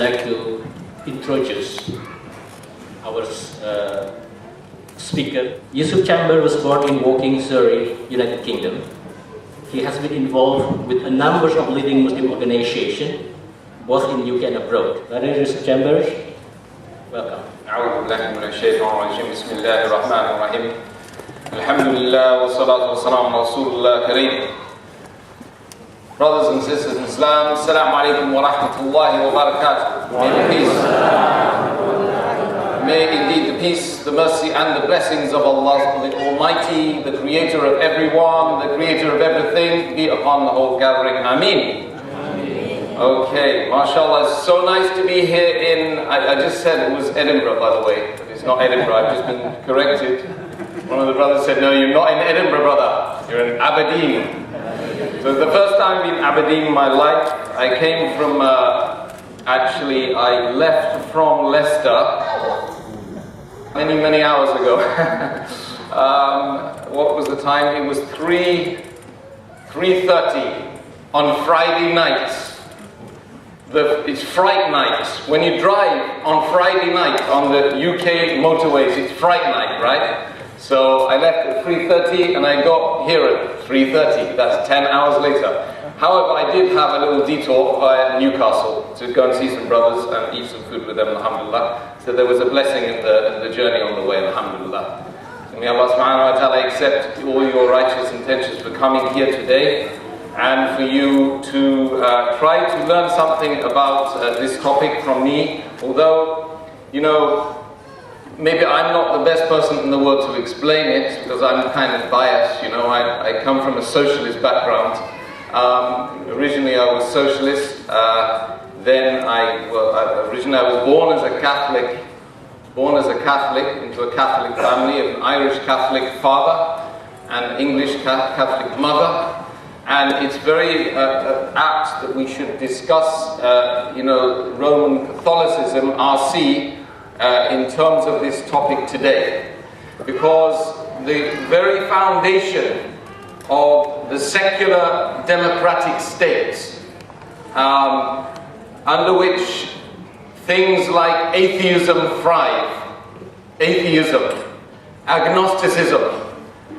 like to introduce our speaker. Yusuf Chamber was born in Woking, Surrey, United Kingdom. He has been involved with a number of leading Muslim organizations, both in UK and abroad. Brother Yusuf Chamber, welcome. أعوذ بالله من الشيطان الرجيم بسم الله الرحمن الرحيم الحمد لله والصلاة والسلام على رسول الله الكريم. Brothers and sisters in Islam, Assalamu alaikum wa rahmatullahi wa barakatuh. May the peace, may indeed the peace, the mercy and the blessings of Allah the Almighty, the Creator of everyone, the Creator of everything, be upon the whole gathering. Ameen. Okay, mashallah, it's so nice to be here in, I just said it was Edinburgh, by the way. It's not Edinburgh, I've just been corrected. One of the brothers said, no, you're not in Edinburgh, brother, you're in Aberdeen. So it's the first time in Aberdeen in my life. I came from, actually I left from Leicester many hours ago. What was the time? It was 3:30 on Friday night. It's fright night. When you drive on Friday night on the UK motorways, it's fright night, right? So I left at 3:30 and I got here at 3:30. That's 10 hours later. However, I did have a little detour via Newcastle to go and see some brothers and eat some food with them, alhamdulillah. So there was a blessing in the journey on the way, alhamdulillah. So may Allah subhanahu wa ta'ala accept all your righteous intentions for coming here today, and for you to try to learn something about this topic from me. Although, you know, maybe I'm not the best person in the world to explain it, because I'm kind of biased, you know. I come from a socialist background. Originally I was socialist, originally I was born as a Catholic into a Catholic family, of an Irish Catholic father and English Catholic mother. And it's very apt that we should discuss, you know, Roman Catholicism, RC, in terms of this topic today. Because the very foundation of the secular democratic state, under which things like atheism thrive, agnosticism,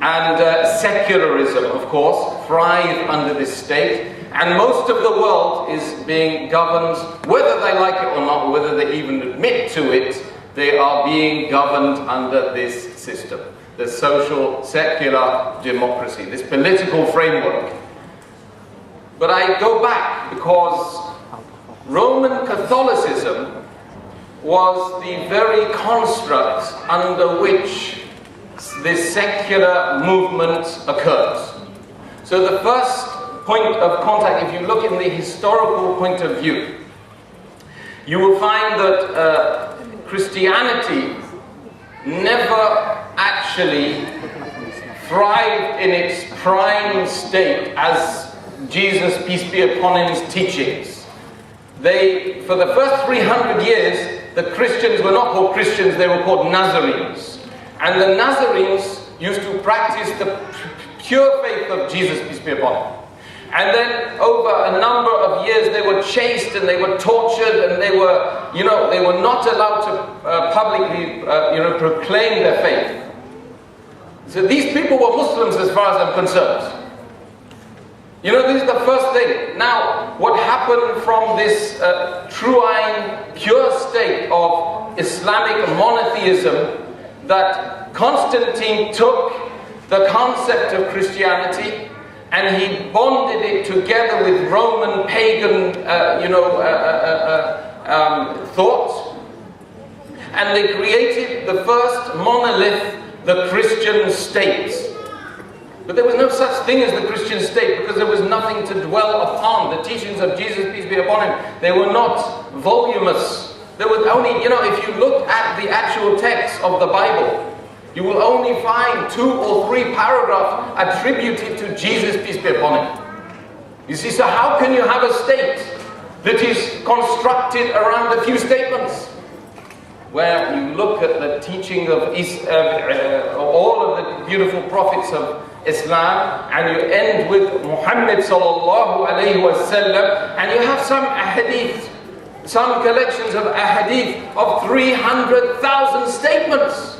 and secularism, of course, thrive under this state. And most of the world is being governed, whether they like it or not, whether they even admit to it, they are being governed under this system, the social secular democracy, this political framework. But I go back because Roman Catholicism was the very construct under which this secular movement occurs. So the first point of contact, if you look in the historical point of view, you will find that Christianity never actually thrived in its prime state as Jesus, peace be upon him's teachings. For the first 300 years, the Christians were not called Christians, they were called Nazarenes. And the Nazarenes used to practice the pure faith of Jesus, peace be upon him. And then over a number of years they were chased and they were tortured and they were, you know, they were not allowed to publicly, you know, proclaim their faith. So these people were Muslims as far as I'm concerned. You know, this is the first thing. Now, what happened from this true-line, pure state of Islamic monotheism, that Constantine took the concept of Christianity and he bonded it together with Roman pagan, thought, and they created the first monolith, the Christian state. But there was no such thing as the Christian state because there was nothing to dwell upon. The teachings of Jesus, peace be upon him, they were not voluminous. There was only, you know, if you look at the actual text of the Bible, you will only find 2 or 3 paragraphs attributed to Jesus, peace be upon him. You see, so how can you have a state that is constructed around a few statements? Where you look at the teaching of all of the beautiful prophets of Islam, and you end with Muhammad sallallahu alayhi wa sallam, and you have some hadith some collections of ahadith of 300,000 statements.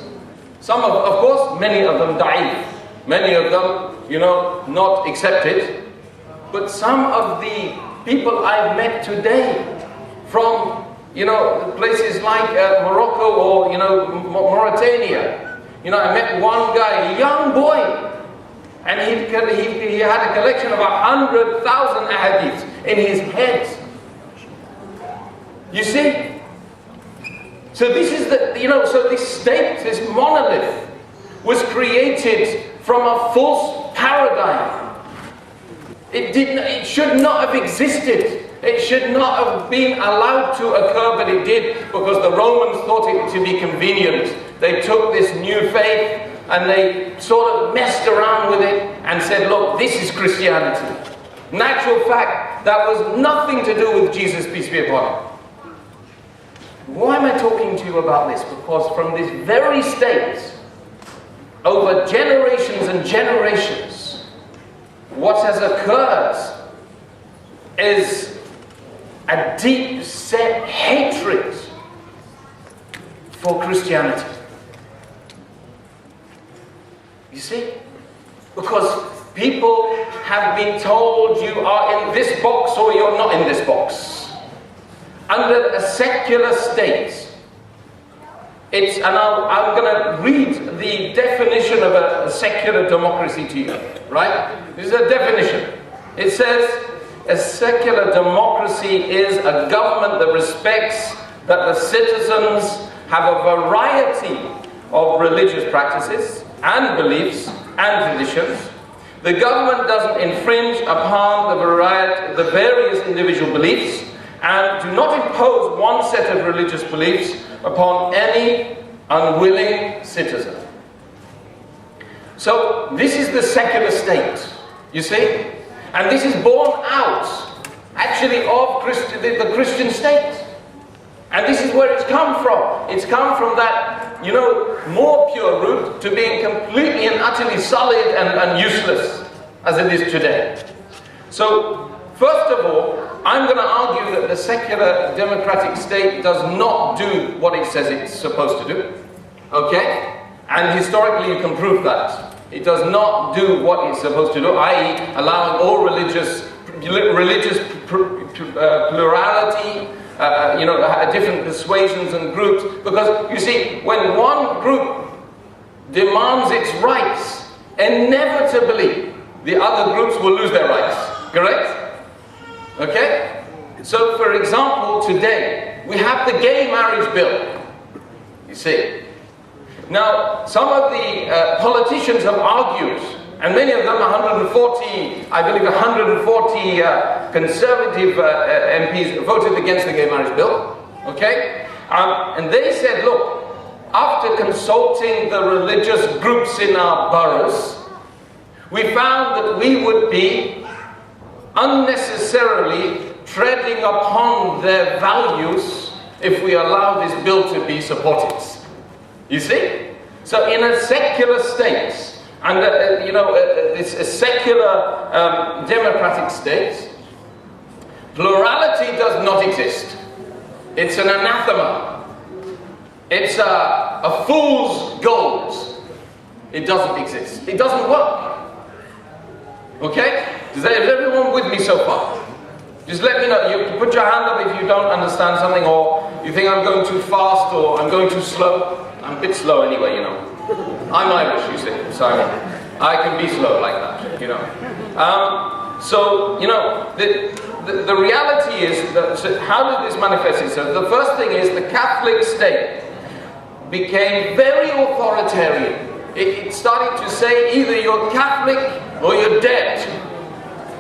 Some of course, many of them da'if, many of them, not accepted. But some of the people I've met today from, places like Morocco or, Mauritania. I met one guy, a young boy, and he had a collection of 100,000 ahadiths in his head. You see? So this is so this state, this monolith, was created from a false paradigm. It should not have existed. It should not have been allowed to occur, but it did, because the Romans thought it to be convenient. They took this new faith and they sort of messed around with it and said, look, this is Christianity. In actual fact, that was nothing to do with Jesus, peace be upon him. Why am I talking to you about this? Because from this very state, over generations and generations, what has occurred is a deep-set hatred for Christianity. You see? Because people have been told you are in this box or you're not in this box. Under a secular state, and I'm going to read the definition of a secular democracy to you, right? This is a definition. It says, a secular democracy is a government that respects that the citizens have a variety of religious practices and beliefs and traditions. The government doesn't infringe upon the various individual beliefs and do not impose one set of religious beliefs upon any unwilling citizen. So this is the secular state, you see? And this is born out, actually, of the Christian state. And this is where it's come from. It's come from that, more pure root to being completely and utterly solid and useless, as it is today. So, first of all, I'm going to argue that the secular democratic state does not do what it says it's supposed to do. Okay? And historically you can prove that. It does not do what it's supposed to do, i.e. allowing all religious plurality, different persuasions and groups. Because, you see, when one group demands its rights, inevitably the other groups will lose their rights. Correct? Okay? So, for example, today, we have the gay marriage bill. You see? Now, some of the politicians have argued, and many of them, 140 conservative MPs voted against the gay marriage bill. Okay? And they said, look, after consulting the religious groups in our boroughs, we found that we would be unnecessarily treading upon their values if we allow this bill to be supported. You see? So in a secular state, and it's a secular democratic state, plurality does not exist. It's an anathema. It's a fool's gold. It doesn't exist. It doesn't work. Okay? Is everyone with me so far? Just let me know. You put your hand up if you don't understand something, or you think I'm going too fast, or I'm going too slow. I'm a bit slow anyway, I'm Irish, you see, so I can be slow like that, The reality is that, so how did this manifest itself? The first thing is the Catholic state became very authoritarian. It started to say either you're Catholic or you're dead,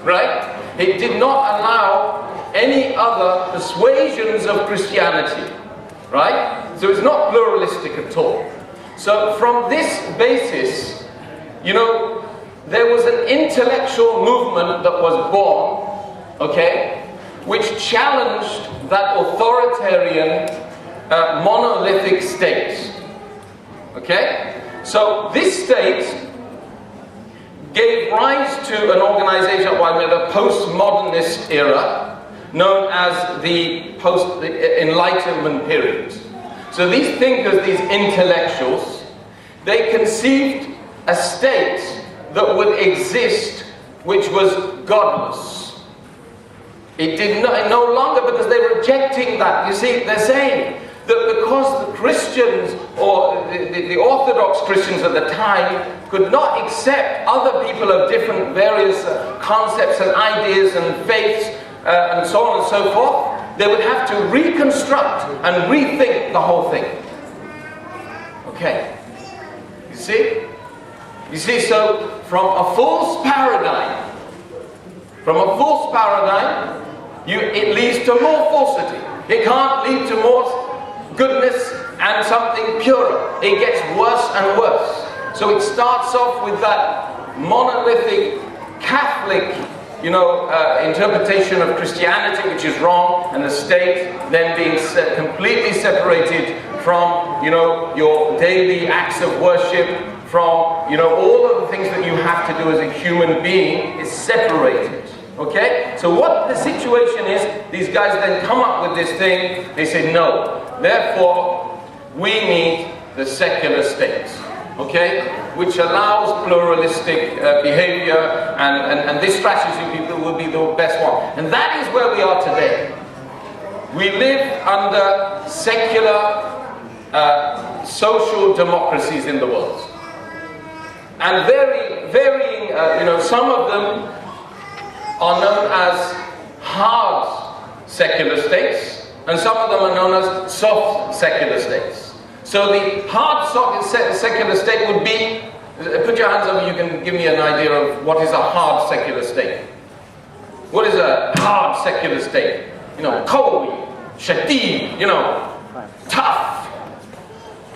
right? It did not allow any other persuasions of Christianity, right? So it's not pluralistic at all. So from this basis, there was an intellectual movement that was born, okay, which challenged that authoritarian monolithic state. Okay? So this state gave rise to an organization, a postmodernist era, known as the post-Enlightenment period. So these thinkers, these intellectuals, they conceived a state that would exist which was godless. It did not, no longer, because they're rejecting that. You see, they're saying that because the Christians, or the Orthodox Christians at the time, could not accept other people of different various concepts and ideas and faiths and so on and so forth, they would have to reconstruct and rethink the whole thing. Okay. You see? You see, so from a false paradigm, it leads to more falsity. It can't lead to more goodness and something purer. It gets worse and worse. So it starts off with that monolithic Catholic, interpretation of Christianity, which is wrong, and the state then being completely separated from, your daily acts of worship, from, all of the things that you have to do as a human being is separated. Okay? So what the situation is, these guys then come up with this thing, they say no. Therefore, we need the secular state. Okay? Which allows pluralistic behavior, and this strategy will be the best one. And that is where we are today. We live under secular social democracies in the world. And varying, some of them are known as hard secular states, and some of them are known as soft secular states. So the hard secular state would be, put your hands up, you can give me an idea of what is a hard secular state. What is a hard secular state? Qawi, shadid, tough.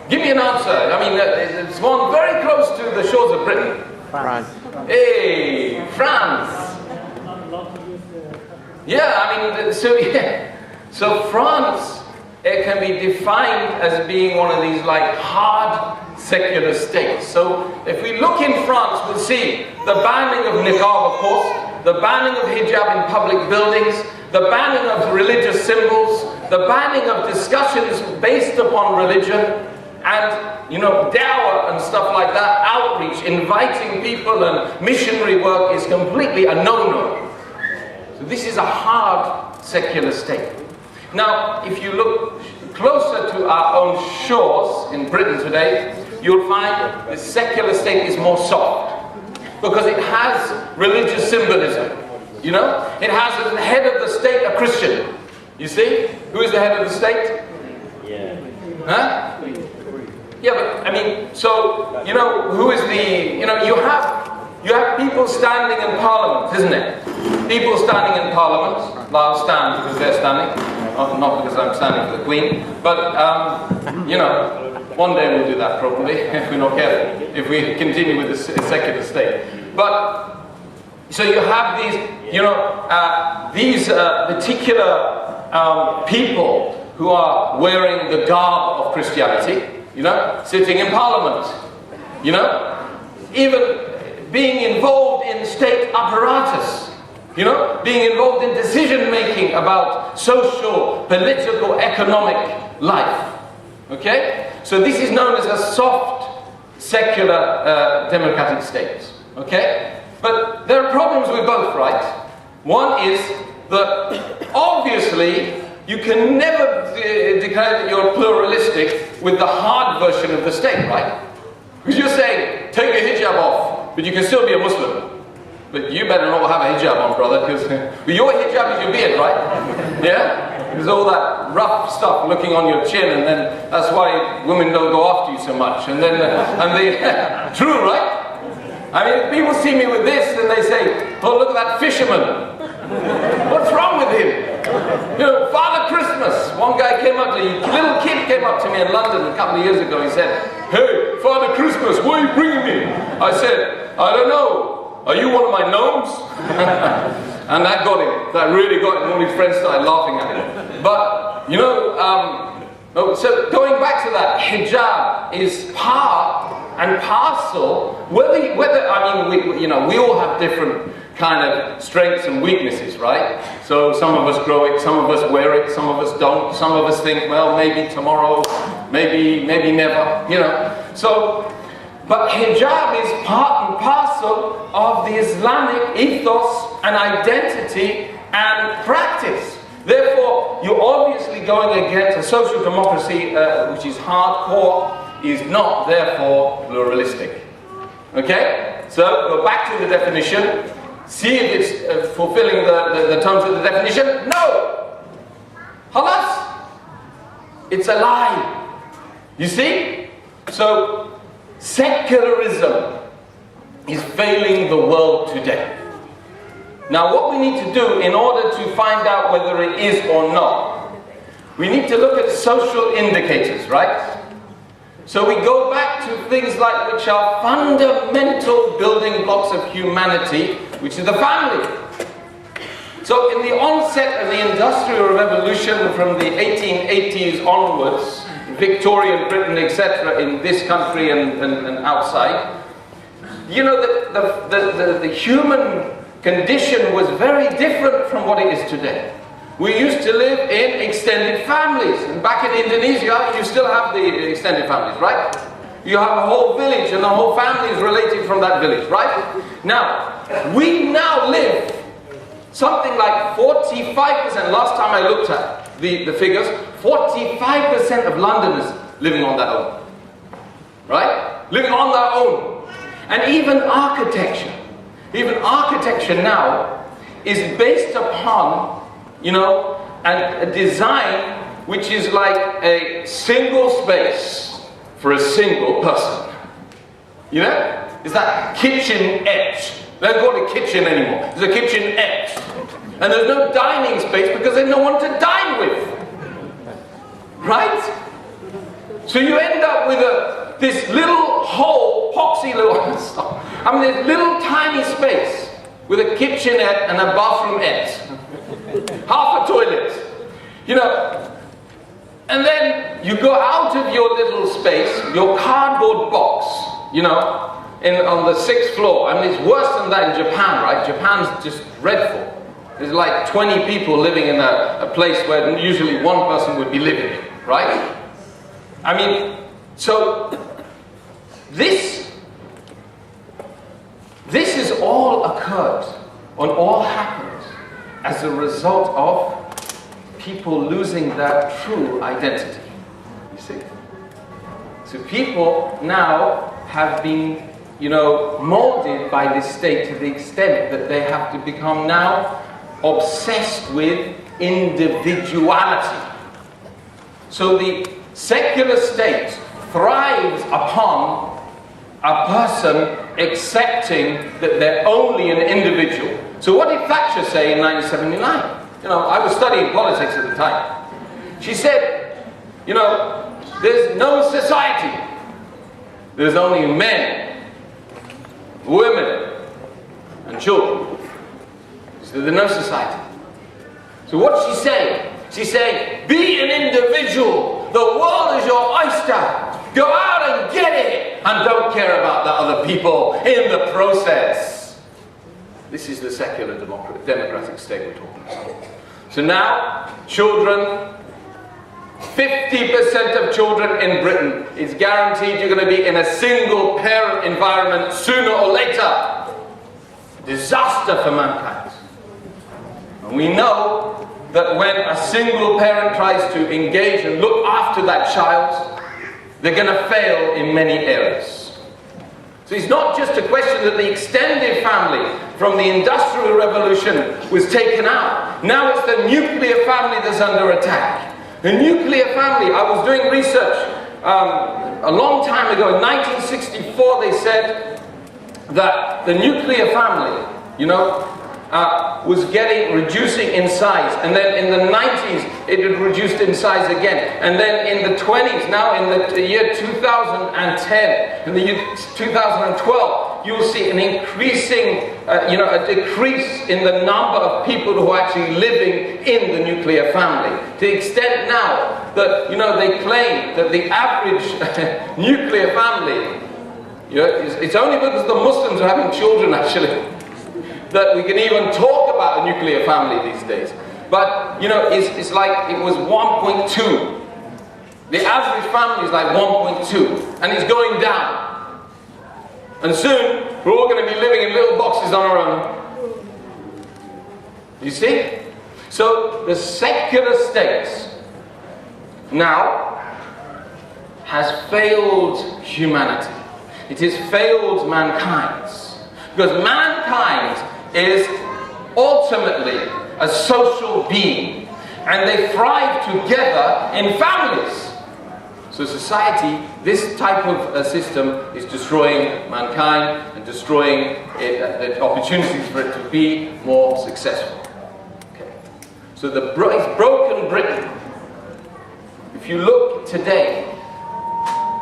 Give me an answer. I mean, it's one very close to the shores of Britain. France. Hey, France. Yeah, So France, it can be defined as being one of these hard secular states. So if we look in France, we'll see the banning of niqab, of course, the banning of hijab in public buildings, the banning of religious symbols, the banning of discussions based upon religion, and dawah and stuff like that, outreach, inviting people and missionary work is completely a no-no. So this is a hard secular state. Now, if you look closer to our own shores in Britain today, you'll find the secular state is more soft, because it has religious symbolism. It has as the head of the state a Christian. You see? Who is the head of the state? Yeah. Huh? Yeah, but so who is the? You have people standing in Parliament, isn't it? People standing in Parliament. Well, I'll stand because they're standing, not because I'm standing for the Queen. But one day we'll do that probably if we're not careful. If we continue with the secular state. But so you have these particular people who are wearing the garb of Christianity. Sitting in Parliament, even being involved in state apparatus, being involved in decision making about social, political, economic life. Okay? So this is known as a soft, secular, democratic state. Okay? But there are problems with both, right? One is that obviously you can never declare that you're pluralistic with the hard version of the state, right? Because you're saying, take your hijab off, but you can still be a Muslim. But you better not have a hijab on, brother, because your hijab is your beard, right? Yeah? There's all that rough stuff looking on your chin, and then that's why women don't go after you so much. And then, true, right? People see me with this, and they say, oh, look at that fisherman. What's wrong with him? Father Christmas. One guy came up to me, a little kid came up to me in London a couple of years ago. He said, hey, Father Christmas, why are you bringing me? I said, I don't know. Are you one of my gnomes? And that got him. That really got him. All his friends started laughing at him. But, so going back to that, hijab is part and parcel, whether I mean, we all have different kind of strengths and weaknesses, right? So some of us grow it, some of us wear it, some of us don't, some of us think, well, maybe tomorrow, maybe never, So, but hijab is part and parcel of the Islamic ethos and identity and practice. Therefore, you're obviously going against a social democracy which is hardcore, is not therefore pluralistic. Okay? So, go back to the definition. See if it's fulfilling the terms of the definition. No! Halas! It's a lie. You see? So, secularism is failing the world today. Now, what we need to do in order to find out whether it is or not, we need to look at social indicators, right? So we go back to things like which are fundamental building blocks of humanity, which is the family. So in the onset of the Industrial Revolution from the 1880s onwards, Victorian Britain, etc., in this country and outside, the human condition was very different from what it is today. We used to live in extended families. And back in Indonesia, you still have the extended families, right? You have a whole village and the whole family is related from that village, right? Now, we now live something like 45%, last time I looked at the figures, 45% of Londoners living on their own. Right? Living on their own. And even architecture now is based upon a design which is like a single space for a single person. It's that kitchenette. They don't call it kitchen anymore. There's a kitchenette. And there's no dining space because there's no one to dine with. Right? So you end up with this little hole, poxy little, this little tiny space with a kitchenette and a bathroomette. Half a toilet, and then you go out of your little space, your cardboard box, on the 6th floor. I mean, it's worse than that in Japan, right? Japan's just dreadful. There's like 20 people living in a place where usually one person would be living in, right? I mean, so this has all occurred, and all happened as a result of people losing their true identity. You see? So people now have been, molded by this state to the extent that they have to become now obsessed with individuality. So the secular state thrives upon a person accepting that they're only an individual. So what did Thatcher say in 1979? I was studying politics at the time. She said, there's no society. There's only men, women, and children. So there's no society. So what's she saying? She's saying, be an individual. The world is your oyster. Go out and get it. And don't care about the other people in the process. This is the secular democratic state we're talking about. So now, children, 50% of children in Britain is guaranteed you're going to be in a single parent environment sooner or later. Disaster for mankind. And we know that when a single parent tries to engage and look after that child, they're going to fail in many areas. So it's not just a question that the extended family from the Industrial Revolution was taken out. Now it's the nuclear family that's under attack. The nuclear family, I was doing research a long time ago, in 1964 they said that the nuclear family, was reducing in size, and then in the 90s it had reduced in size again, and then in the 20s, now in the year 2010, in the year 2012, you'll see an increasing, a decrease in the number of people who are actually living in the nuclear family, to the extent now that, they claim that the average nuclear family You know, it's only because the Muslims are having children, actually, that we can even talk about a nuclear family these days. But, you know, it's like it was 1.2. The average family is like 1.2, and it's going down. And soon, we're all going to be living in little boxes on our own. You see? So, the secular state now has failed humanity. It has failed mankind. Because mankind is ultimately a social being, and they thrive together in families. So society, this type of system is destroying mankind and destroying the opportunities for it to be more successful. Okay. So it's broken Britain. If you look today,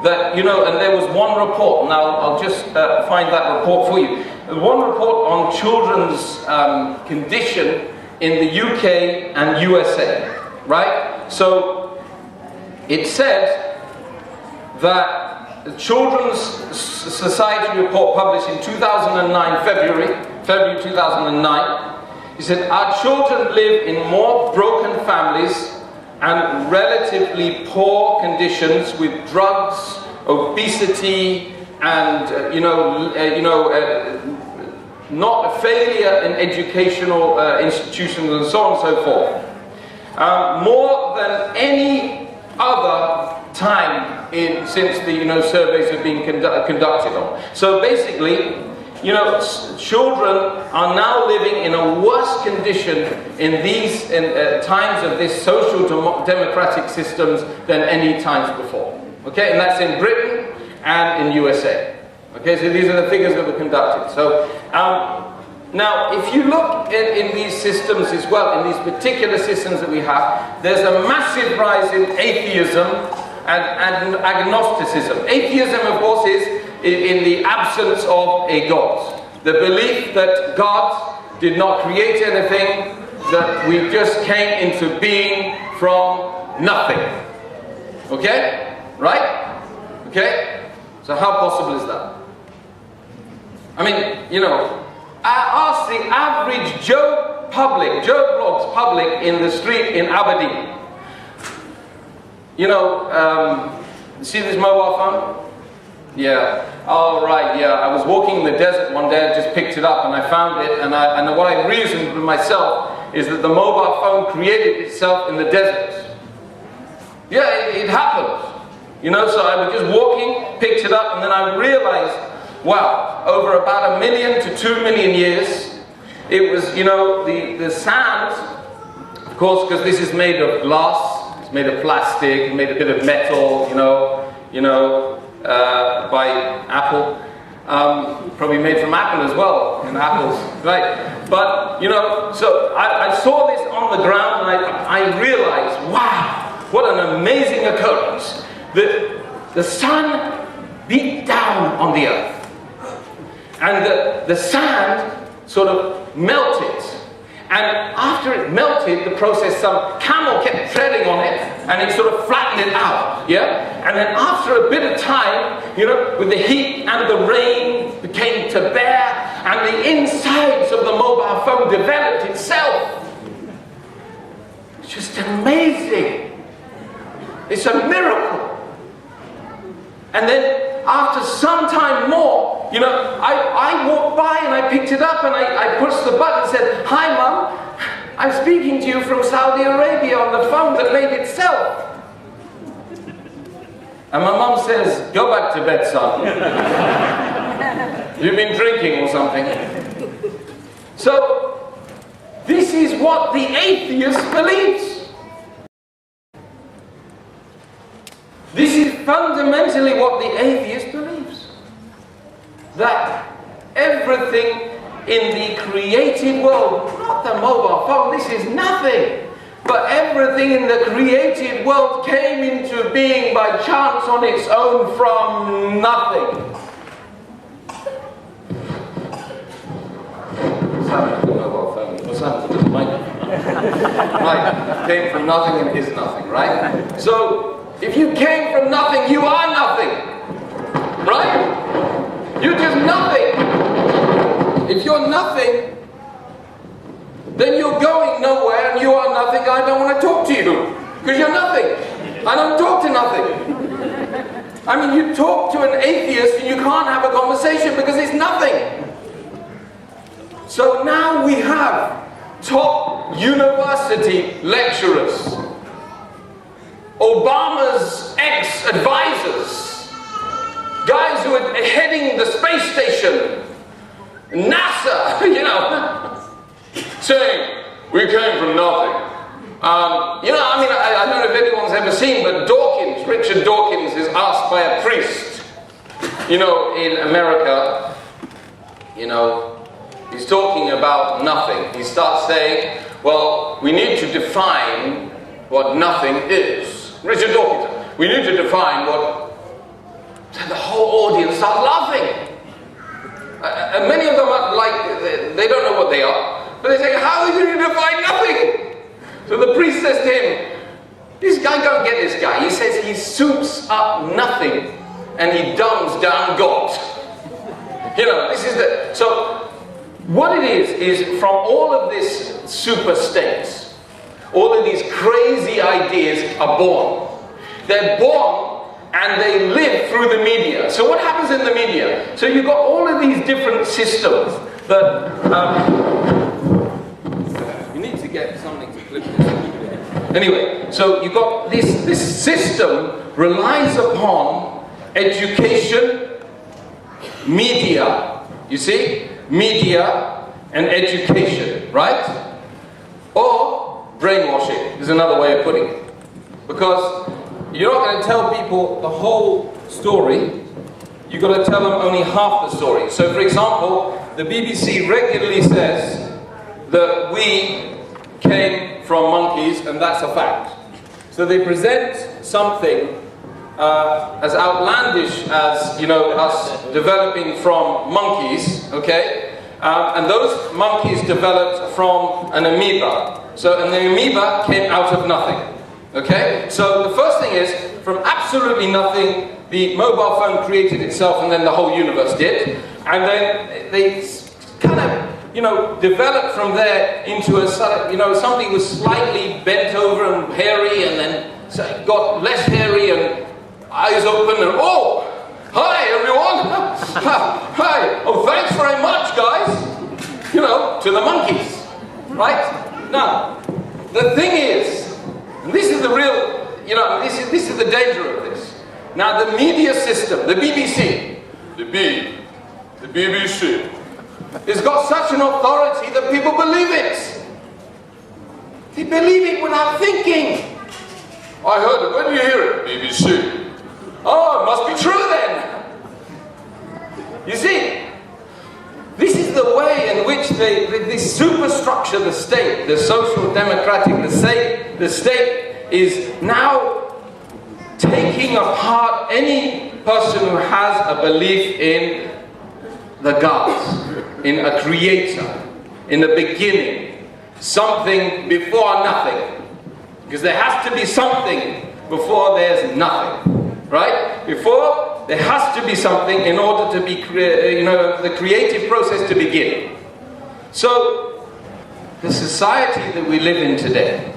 that, you know, and there was one report, now I'll just find that report for you. One report on children's condition in the UK and USA, right? So it said that the Children's Society report published in 2009, February 2009, he said, our children live in more broken families and relatively poor conditions with drugs, obesity, and not a failure in educational institutions and so on and so forth. More than any other time since the surveys have been conducted on. So basically, children are now living in a worse condition in these times of this social democratic systems than any times before. Okay, and that's in Britain and in USA. Okay, so these are the figures that were conducted. So now, if you look in these systems as well, in these particular systems that we have, there's a massive rise in atheism and agnosticism. Atheism, of course, is in the absence of a God. The belief that God did not create anything, that we just came into being from nothing. Okay? Right? Okay? So how possible is that? I mean, ask the average Joe Bloggs public in the street in Aberdeen. See this mobile phone? Yeah. Oh, right, yeah. I was walking in the desert one day, I just picked it up and I found it, and what I reasoned with myself is that the mobile phone created itself in the desert. Yeah, it happened. So I was just walking, picked it up, and then I realized, wow, over about 1 million to 2 million years, it was, the sand, of course, because this is made of glass, it's made of plastic, it's made a bit of metal, by Apple. Probably made from Apple as well, in apples, right? But, so I saw this on the ground and I realized, wow, what an amazing occurrence. The sun beat down on the earth. And the sand sort of melted. And after it melted, the process, some camel kept treading on it, and it sort of flattened it out, yeah? And then after a bit of time, with the heat and the rain became to bear, and the insides of the mobile phone developed itself. It's just amazing. It's a miracle. And then after some time more, I walked by and I picked it up and I pushed the button and said, "Hi, Mum, I'm speaking to you from Saudi Arabia on the phone that made itself." And my mum says, "Go back to bed, son. You've been drinking or something." So, this is what the atheist believes. This is fundamentally what the atheist believes. That everything in the created world, not the mobile phone, this is nothing, but everything in the created world came into being by chance on its own from nothing. What's happened to the mobile phone? What's happened to the microphone? Right, came from nothing and is nothing, right? So, if you came from nothing, you are nothing. Right? You're just nothing. If you're nothing, then you're going nowhere, and you are nothing. I don't want to talk to you, because you're nothing. I don't talk to nothing. I mean, you talk to an atheist and you can't have a conversation because it's nothing. So now we have top university lecturers, Obama's ex-advisors, guys who are heading the space station, NASA, you know, saying, we came from nothing. You know, I mean, I don't know if anyone's ever seen, but Dawkins, Richard Dawkins, is asked by a priest, you know, in America, you know, he's talking about nothing. He starts saying, well, we need to define what nothing is. Richard Dawkins, we need to define what... And the whole audience starts laughing. And many of them are like, they don't know what they are, but they say, how are you going to define nothing? So the priest says to him, this guy, don't get this guy. He says he soups up nothing and he dumbs down God. You know, this is the... So, what it is from all of this super states, all of these crazy ideas are born. They're born and they live through the media. So what happens in the media? So you've got all of these different systems that... you need to get something to clip this. Anyway, so you've got this system relies upon education, media, you see? Media and education, right? Or brainwashing is another way of putting it. Because you're not going to tell people the whole story, you've got to tell them only half the story. So for example, the BBC regularly says that we came from monkeys, and that's a fact. So they present something as outlandish as, you know, us developing from monkeys, okay? And those monkeys developed from an amoeba. So, and the amoeba came out of nothing, okay? So the first thing is, from absolutely nothing, the mobile phone created itself, and then the whole universe did. And then they kind of, you know, developed from there into a, you know, something was slightly bent over and hairy, and then so it got less hairy and eyes open, and oh, hi everyone, hi, oh thanks very much guys, you know, to the monkeys, right? Now, the thing is, and this is the real, you know, this is the danger of this. Now the media system, the BBC, the BBC, it's got such an authority that people believe it. They believe it without thinking. I heard it. When do you hear it? BBC. Oh, it must be true then. You see, this is the way in which the superstructure, the state, the social democratic, the state is now taking apart any person who has a belief in the gods, in a creator, in the beginning, something before nothing. Because there has to be something before there's nothing, right? Before, there has to be something in order to be, you know, the creative process to begin. So, the society that we live in today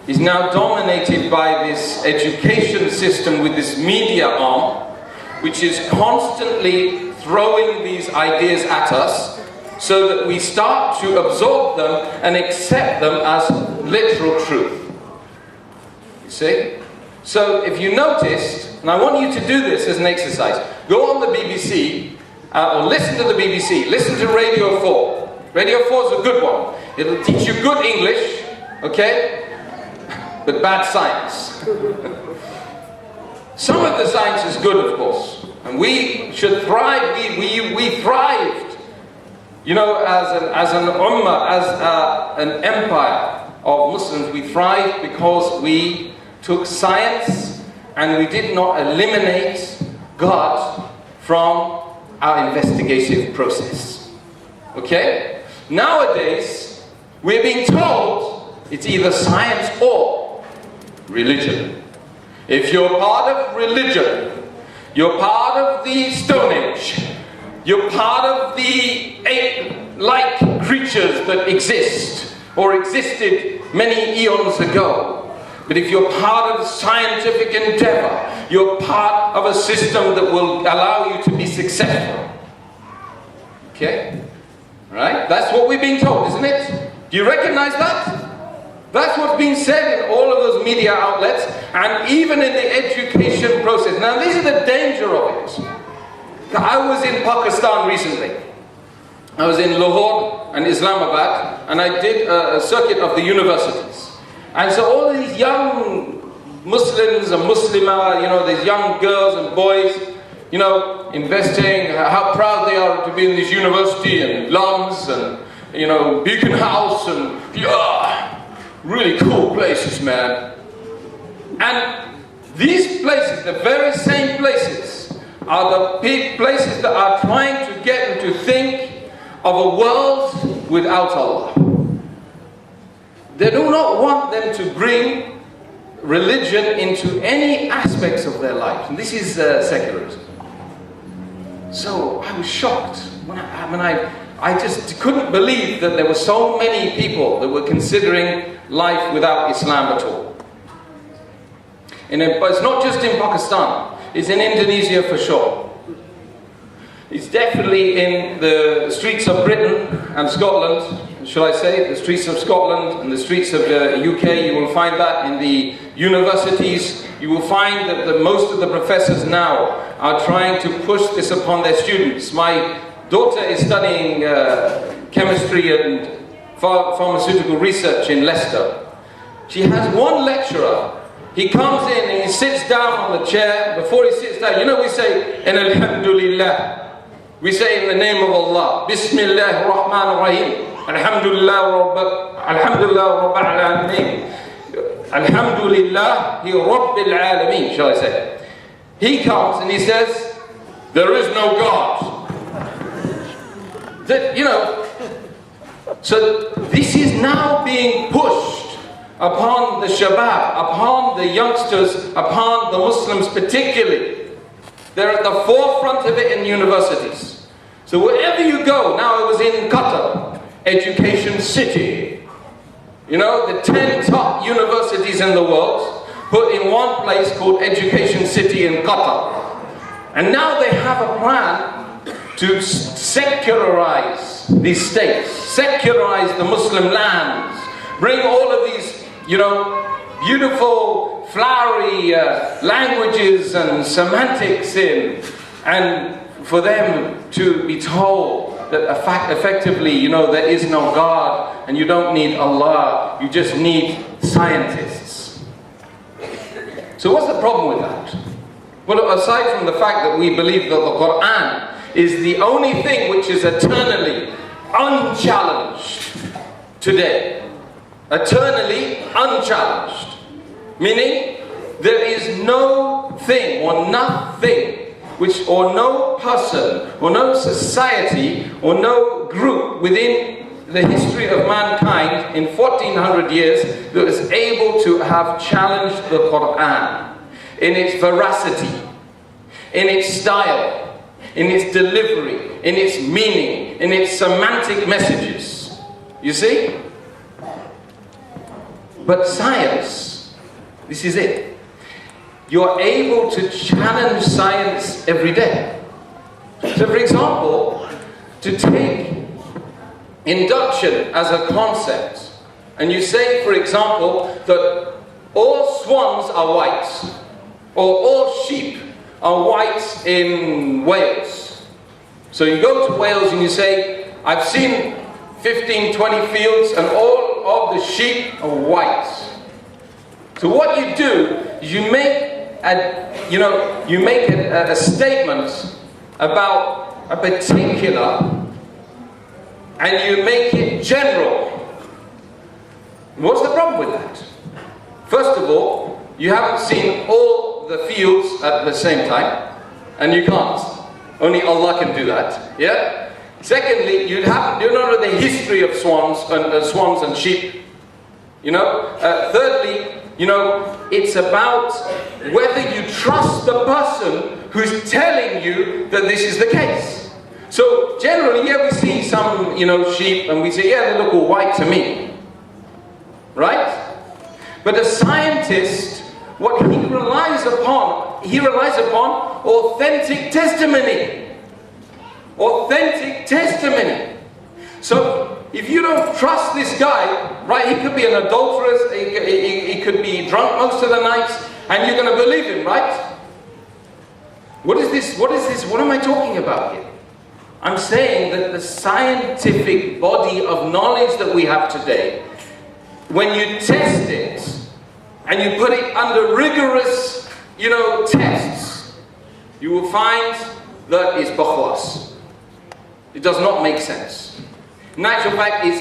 is now dominated by this education system with this media arm, which is constantly throwing these ideas at us so that we start to absorb them and accept them as literal truth. You see? So if you noticed, and I want you to do this as an exercise, go on the BBC, or listen to the BBC, listen to Radio 4. Radio 4 is a good one. It'll teach you good English, okay? But bad science. Some of the science is good, of course. And we should thrive, we thrived, you know, as an ummah, as an empire of Muslims. We thrived because we took science and we did not eliminate God from our investigative process. Okay? Nowadays, we're being told it's either science or religion. If you're part of religion, You're part of the Stone Age. You're part of the ape-like creatures that exist, or existed many eons ago. But if you're part of scientific endeavor, you're part of a system that will allow you to be successful. Okay? Right? That's what we're being told, isn't it? Do you recognize that? That's what's being said in all of those media outlets, and even in the education process. Now, this is the danger of it. I was in Pakistan recently. I was in Lahore and Islamabad, and I did a circuit of the universities. And so all of these young Muslims and Muslimah, you know, these young girls and boys, you know, investing, how proud they are to be in this university, and Lums and, you know, Beacon House, and really cool places, man. And these places, the very same places, are the places that are trying to get them to think of a world without Allah. They do not want them to bring religion into any aspects of their life. And this is secularism. So I was shocked when I just couldn't believe that there were so many people that were considering life without Islam at all. But it's not just in Pakistan, it's in Indonesia for sure. It's definitely in the streets of Britain and Scotland, shall I say, the streets of Scotland and the streets of the UK. You will find that in the universities. You will find that most of the professors now are trying to push this upon their students. My daughter is studying chemistry and pharmaceutical research in Leicester. She has one lecturer. He comes in and he sits down on the chair. Before he sits down, you know, we say, "In Alhamdulillah." We say in the name of Allah, Bismillah ar-Rahman ar-Rahim. Alhamdulillah Rabbil Alameen. Alhamdulillah Rabbil Alameen, shall I say. He comes and he says, there is no God. That, you know, so this is now being pushed upon the Shabab, upon the youngsters, upon the Muslims particularly. They're at the forefront of it in universities. So wherever you go, now I was in Qatar, Education City. You know, the 10 top universities in the world put in one place called Education City in Qatar. And now they have a plan to secularize these states, secularize the Muslim lands, bring all of these, you know, beautiful, flowery languages and semantics in, and for them to be told that effectively, you know, there is no God and you don't need Allah, you just need scientists. So what's the problem with that? Well, aside from the fact that we believe that the Quran is the only thing which is eternally unchallenged today. Eternally unchallenged. Meaning, there is no thing or nothing which, or no person, or no society, or no group within the history of mankind in 1400 years that was able to have challenged the Quran in its veracity, in its style, in its delivery, in its meaning, in its semantic messages. You see? But science, this is it. You're able to challenge science every day. So for example, to take induction as a concept, and you say, for example, that all swans are white, or all sheep are white in Wales. So you go to Wales and you say, I've seen 15, 20 fields and all of the sheep are white. So what you do is you make a statement about a particular, and you make it general. What's the problem with that? First of all, you haven't seen all the fields at the same time, and you can't. Only Allah can do that. Yeah. Secondly, you don't know the history of swans and sheep. You know. Thirdly, you know, it's about whether you trust the person who's telling you that this is the case. So generally, yeah, we see some, sheep, and we say, yeah, they look all white to me. Right? But a scientist, what he relies upon authentic testimony. Authentic testimony. So, if you don't trust this guy, right, he could be an adulteress, he could be drunk most of the nights, and you're going to believe him, right? What is this? What is this? What am I talking about here? I'm saying that the scientific body of knowledge that we have today, when you test it, and you put it under rigorous, tests, you will find that it's bakhwas. It does not make sense. In actual fact, you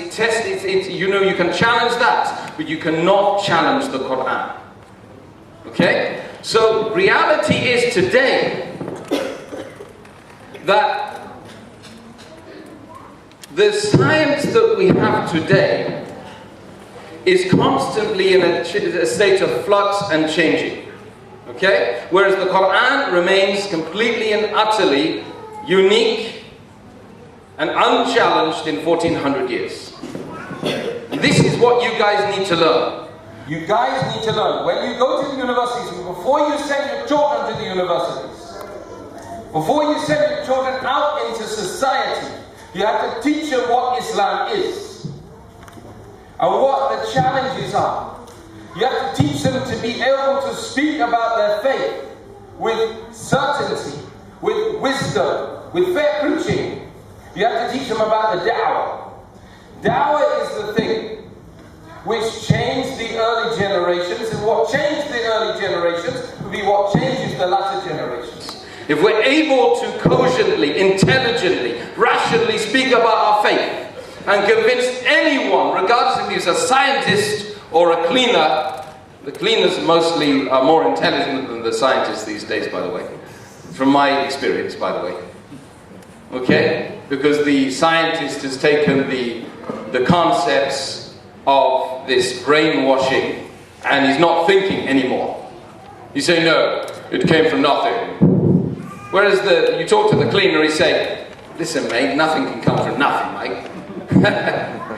can challenge that, but you cannot challenge the Quran. Okay? So, reality is today that the science that we have today is constantly in a state of flux and changing. Okay? Whereas the Quran remains completely and utterly unique and unchallenged in 1400 years. And this is what you guys need to learn. You guys need to learn. When you go to the universities, before you send your children to the universities, before you send your children out into society, you have to teach them what Islam is and what the challenges are. You have to teach them to be able to speak about their faith with certainty, with wisdom, with fair preaching. You have to teach them about the da'wah. Da'wah is the thing which changed the early generations, and what changed the early generations will be what changes the latter generations. If we're able to cogently, intelligently, rationally speak about our faith and convince anyone, regardless if he's a scientist or a cleaner, the cleaners mostly are more intelligent than the scientists these days, by the way. From my experience, by the way. Okay? Because the scientist has taken the concepts of this brainwashing and he's not thinking anymore. You say, no, it came from nothing. Whereas you talk to the cleaner, he say, listen mate, nothing can come from nothing, mate.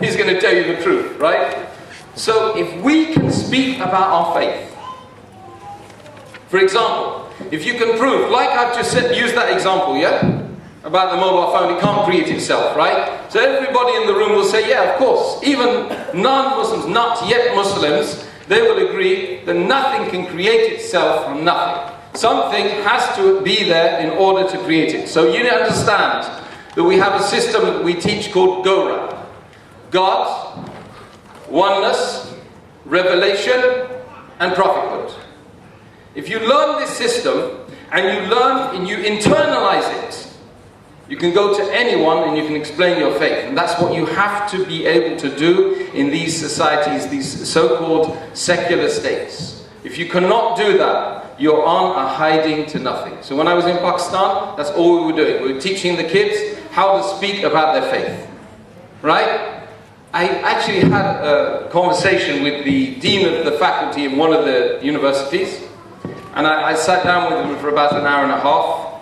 He's going to tell you the truth, right? So if we can speak about our faith, for example, if you can prove, like I've just said, use that example, yeah? About the mobile phone, it can't create itself, right? So everybody in the room will say, yeah, of course. Even non-Muslims, not yet Muslims, they will agree that nothing can create itself from nothing. Something has to be there in order to create it. So you understand that we have a system that we teach called Gora. God, oneness, revelation, and prophethood. If you learn this system, and you learn and you internalize it, you can go to anyone and you can explain your faith. And that's what you have to be able to do in these societies, these so-called secular states. If you cannot do that, you're on a hiding to nothing. So when I was in Pakistan, that's all we were doing. We were teaching the kids how to speak about their faith. Right? I actually had a conversation with the dean of the faculty in one of the universities. And I sat down with him for about an hour and a half.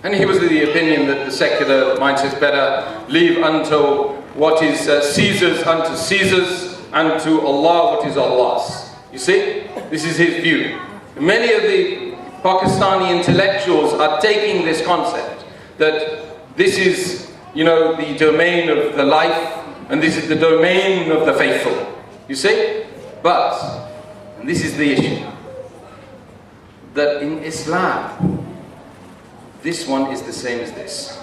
And he was of the opinion that the secular mindset is better leave unto what is Caesar's unto Caesar's, and to Allah what is Allah's. You see? This is his view. Many of the Pakistani intellectuals are taking this concept that this is, the domain of the life and this is the domain of the faithful. You see? But, and this is the issue, that in Islam, this one is the same as this.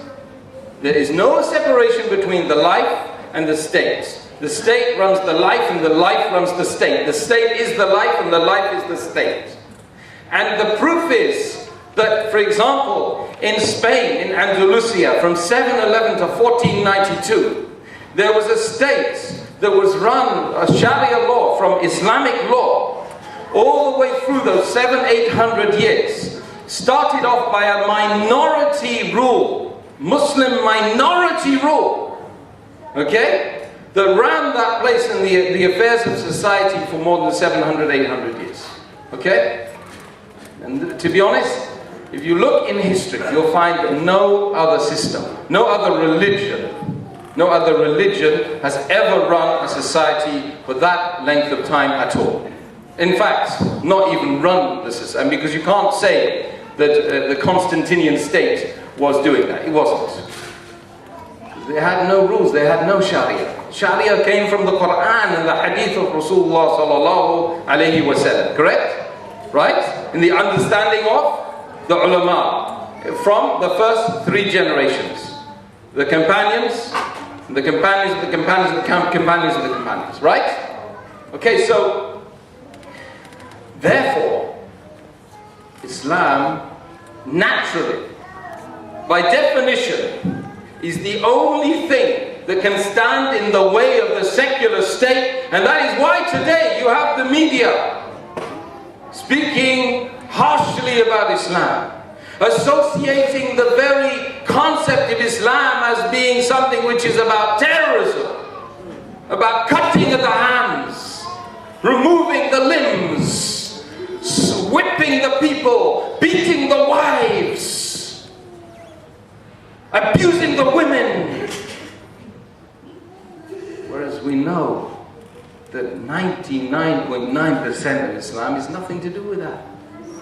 There is no separation between the life and the state. The state runs the life and the life runs the state. The state is the life and the life is the state. And the proof is that, for example, in Spain, in Andalusia, from 711 to 1492, there was a state that was run, a Sharia law, from Islamic law, all the way through those 700-800 years. Started off by a minority rule, Muslim minority rule, okay, that ran that place in the affairs of society for more than 700, 800 years, okay? And to be honest, if you look in history, you'll find that no other system, no other religion has ever run a society for that length of time at all. In fact, not even run the system, because you can't say that the Constantinian state was doing that. It wasn't. They had no rules, they had no Sharia. Sharia came from the Quran and the Hadith of Rasulullah sallallahu alayhi wa sallam. Correct? Right? In the understanding of the ulama, from the first 3 generations. The companions, the companions of the companions of the companions of the companions. Right? Okay, so therefore, Islam naturally, by definition, is the only thing that can stand in the way of the secular state, and that is why today you have the media speaking harshly about Islam, associating the very concept of Islam as being something which is about terrorism, about cutting of the hands, removing the limbs, whipping the people, beating the wives, abusing the women. Whereas we know that 99.9% of Islam is nothing to do with that.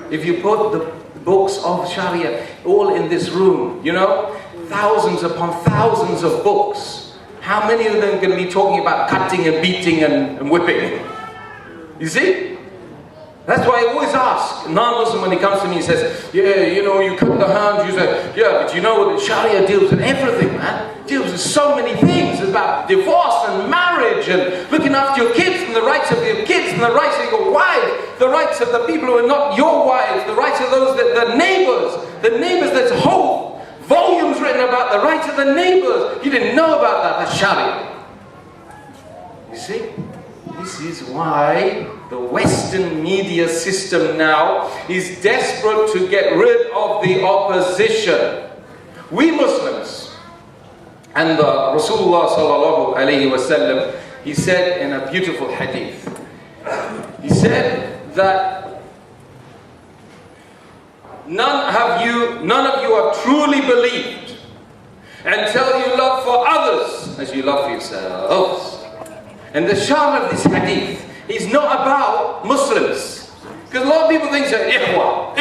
If you put the books of Sharia all in this room, you know, thousands upon thousands of books, how many of them can be talking about cutting and beating and whipping? You see? That's why I always ask a non-Muslim when he comes to me, he says, yeah, you know, you cut the hands, you say, yeah, but you know what, Sharia deals with everything, man. It deals with so many things. It's about divorce and marriage and looking after your kids and the rights of your kids and the rights of your wife, the rights of the people who are not your wives, the rights of those, the neighbors, there's whole volumes written about the rights of the neighbors. You didn't know about that, that's Sharia. You see? This is why the Western media system now is desperate to get rid of the opposition. We Muslims, and Rasulullah sallallahu alayhi wa sallam, he said in a beautiful hadith, he said that none of you have truly believed until you love for others as you love for yourselves. And the shah of this hadith is not about Muslims. Because a lot of people think that ihwa,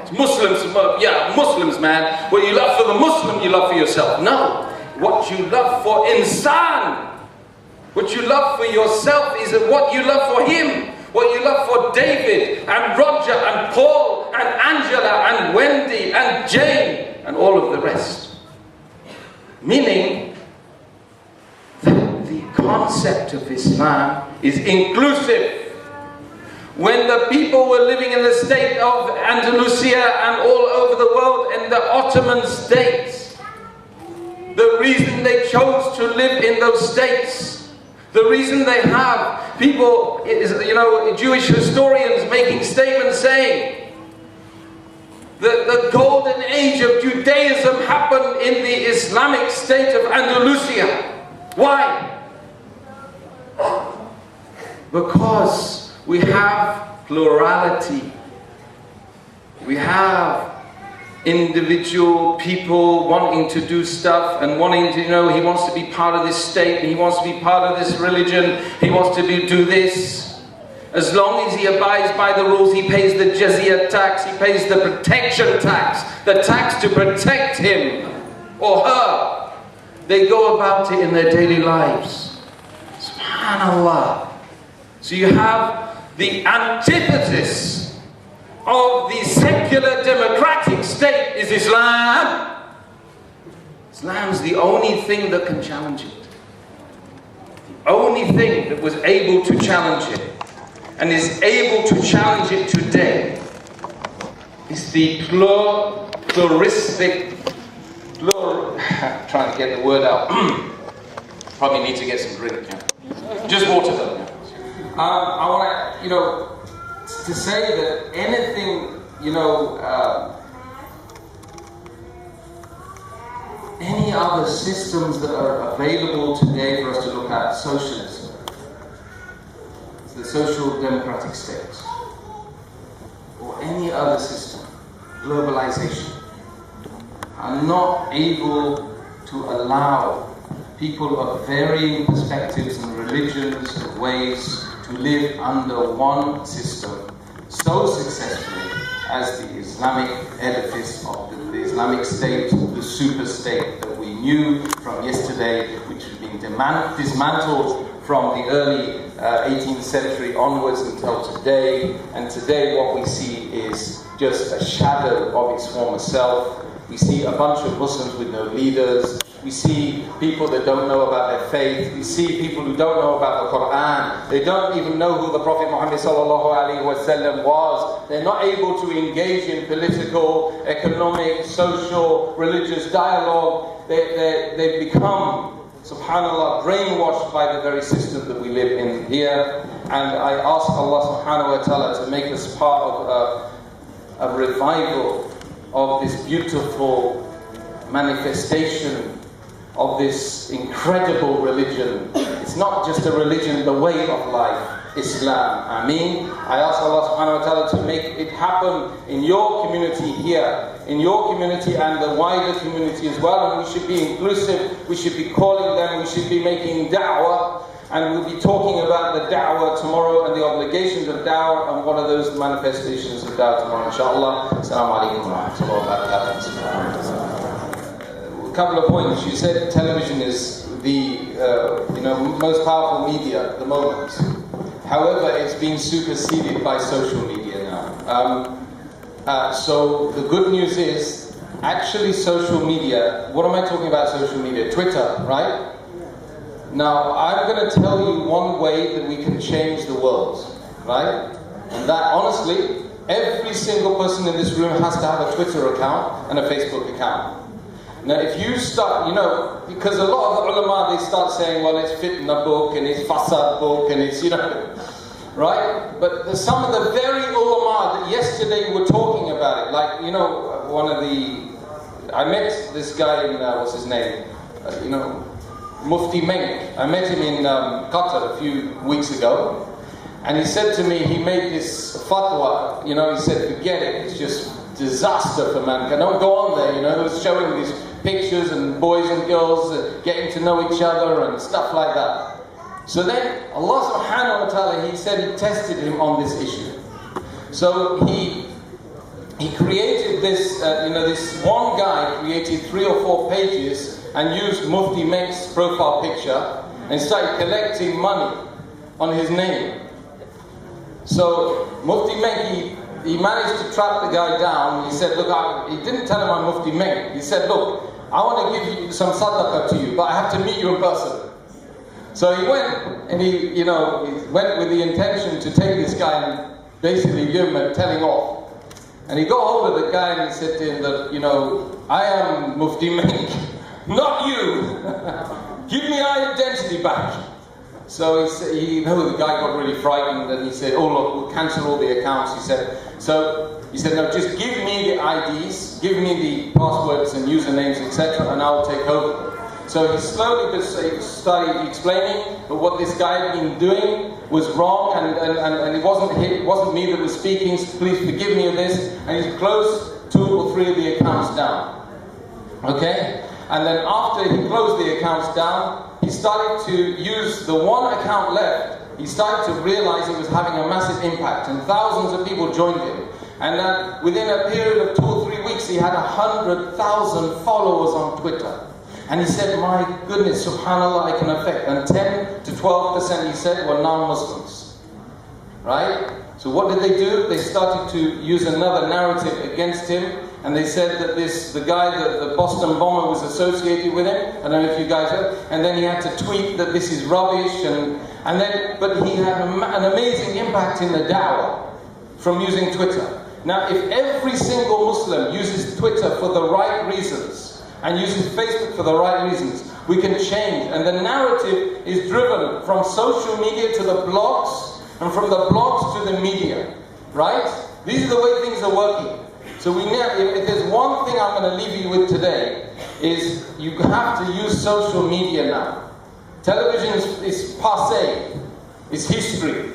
it's Muslims, yeah, Muslims, man. What you love for the Muslim, you love for yourself. No. What you love for insan, what you love for yourself is what you love for him. What you love for David, and Roger, and Paul, and Angela, and Wendy, and Jane, and all of the rest. Meaning, the concept of Islam is inclusive. When the people were living in the state of Andalusia and all over the world in the Ottoman states, the reason they chose to live in those states, the reason they have people, Jewish historians making statements saying that the golden age of Judaism happened in the Islamic state of Andalusia. Why? Because we have plurality. We have individual people wanting to do stuff and wanting to, he wants to be part of this state, and he wants to be part of this religion, he wants to do this. As long as he abides by the rules, he pays the jizya tax, he pays the protection tax, the tax to protect him or her. They go about it in their daily lives. SubhanAllah. So you have the antithesis of the secular democratic state is Islam. Islam is the only thing that can challenge it. The only thing that was able to challenge it and is able to challenge it today is the pluralistic, trying to get the word out. Probably need to get some drink now. Just water though. I want to say that anything, any other systems that are available today for us to look at, socialism, the social democratic state, or any other system, globalization, are not able to allow people of varying perspectives and religions and ways to live under one system so successfully as the Islamic edifice of the Islamic State, the super state that we knew from yesterday, which had been dismantled from the early 18th century onwards until today. And today what we see is just a shadow of its former self. We see a bunch of Muslims with no leaders. We see people that don't know about their faith. We see people who don't know about the Quran. They don't even know who the Prophet Muhammad ﷺ was. They're not able to engage in political, economic, social, religious dialogue. They've become, subhanAllah, brainwashed by the very system that we live in here. And I ask Allah subhanahu wa ta'ala to make us part of a revival of this beautiful manifestation of this incredible religion. It's not just a religion, the way of life, Islam. Ameen. I ask Allah subhanahu wa ta'ala to make it happen in your community here, in your community and the wider community as well. And we should be inclusive, we should be calling them, we should be making da'wah. And we'll be talking about the da'wah tomorrow and the obligations of da'wah and what are those manifestations of da'wah tomorrow, inshallah. Assalamu alaikum wa rahmatullahi wa barakatuh. A couple of points. You said television is the most powerful media at the moment. However, it's been superseded by social media now. So the good news is, actually social media, what am I talking about social media? Twitter, right? Now, I'm going to tell you one way that we can change the world, right? And that, honestly, every single person in this room has to have a Twitter account and a Facebook account. Now, if you start, because a lot of the ulama, they start saying, well, it's fitna book, and it's fasad book, and it's, right? But some of the very ulama that yesterday were talking about it, like, I met this guy in, what's his name? Mufti Menk. I met him in Qatar a few weeks ago, and he said to me, he made this fatwa, he said, forget it, it's just disaster for mankind. Don't go on there, he was showing these pictures and boys and girls getting to know each other and stuff like that. So then Allah subhanahu wa ta'ala, he said he tested him on this issue. So he created this, this one guy created 3 or 4 pages and used Mufti Menk's profile picture and started collecting money on his name. So Mufti Menk, he managed to track the guy down. He said, look, he didn't tell him I'm Mufti Menk. He said, look, I want to give you some sadaqah to you, but I have to meet you in person. So he went, and he went with the intention to take this guy and basically give him a telling off. And he got hold of the guy and he said to him that, I am Mufti Menk, not you. Give me our identity back. So the guy got really frightened and he said, oh look, we'll cancel all the accounts. He said, no, just give me the IDs, give me the passwords and usernames, etc., and I'll take over. So he slowly started explaining that what this guy had been doing was wrong, and it wasn't me that was speaking, so please forgive me of this, and he closed 2 or 3 of the accounts down. Okay? And then after he closed the accounts down, he started to use the one account left. He started to realize it was having a massive impact, and thousands of people joined him. And then within a period of 2 or 3 weeks, he had 100,000 followers on Twitter. And he said, my goodness, subhanAllah, I can affect. And 10 to 12%, he said, were non-Muslims. Right? So what did they do? They started to use another narrative against him. And they said that the guy, the Boston bomber, was associated with him. I don't know if you guys heard. And then he had to tweet that this is rubbish. But he had an amazing impact in the da'wah from using Twitter. Now, if every single Muslim uses Twitter for the right reasons and uses Facebook for the right reasons, we can change. And the narrative is driven from social media to the blogs, and from the blogs to the media. Right? These are the way things are working. So if there's one thing I'm going to leave you with today, is you have to use social media now. Television is passé. It's history.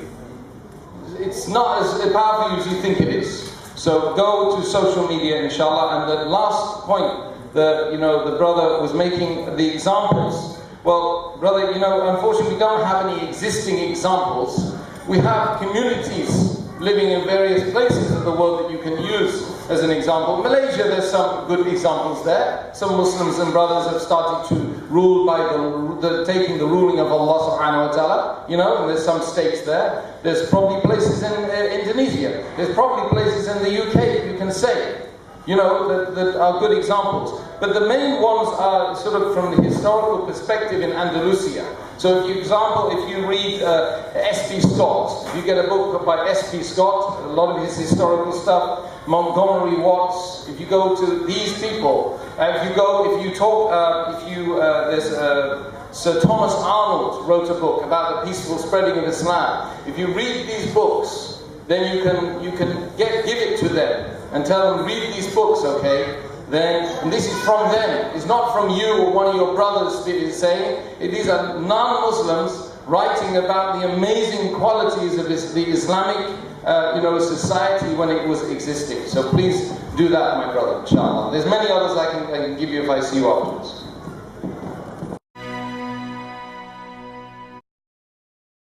It's not as powerful as you think it is. So go to social media, inshallah. And the last point, the brother was making the examples. Well, brother, unfortunately we don't have any existing examples. We have communities living in various places of the world that you can use as an example. Malaysia, there's some good examples there. Some Muslims and brothers have started to rule by taking the ruling of Allah subhanahu wa ta'ala, and there's some states there. There's probably places in Indonesia. There's probably places in the UK, you can say, that are good examples. But the main ones are sort of from the historical perspective in Andalusia. So, if you read S.P. Scott, you get a book by S.P. Scott, a lot of his historical stuff, Montgomery Watts, if you go to these people, Sir Thomas Arnold wrote a book about the peaceful spreading of Islam. If you read these books, then you can give it to them and tell them, read these books, okay? And this is from them. It's not from you or one of your brothers saying. These are non-Muslims writing about the amazing qualities of the Islamic society when it was existing. So please do that, my brother, inshallah. There's many others I can give you if I see you afterwards.